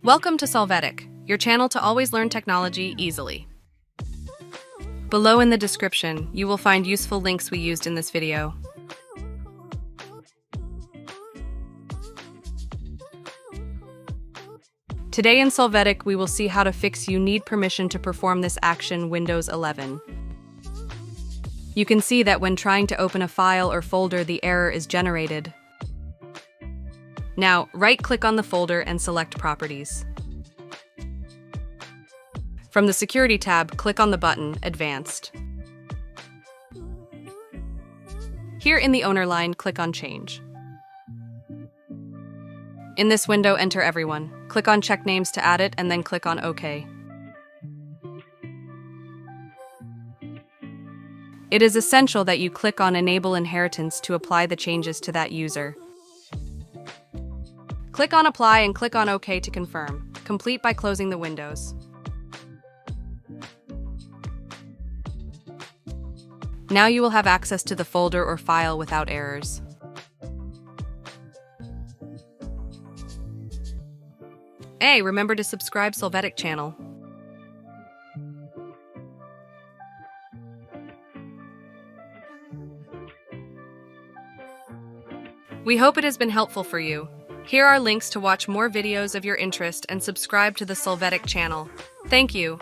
Welcome to Solvetic, your channel to always learn technology easily. Below in the description, you will find useful links we used in this video. Today in Solvetic, we will see how to fix "You need permission to perform this action" Windows 11. You can see that when trying to open a file or folder, the error is generated. Now, right-click on the folder and select Properties. From the Security tab, click on the button Advanced. Here in the owner line, click on Change. In this window, enter everyone. Click on Check Names to add it, and then click on OK. It is essential that you click on Enable Inheritance to apply the changes to that user. Click on Apply and click on OK to confirm. Complete by closing the windows. Now you will have access to the folder or file without errors. Hey, remember to subscribe Solvetic channel. We hope it has been helpful for you. Here are links to watch more videos of your interest and subscribe to the Solvetic channel. Thank you.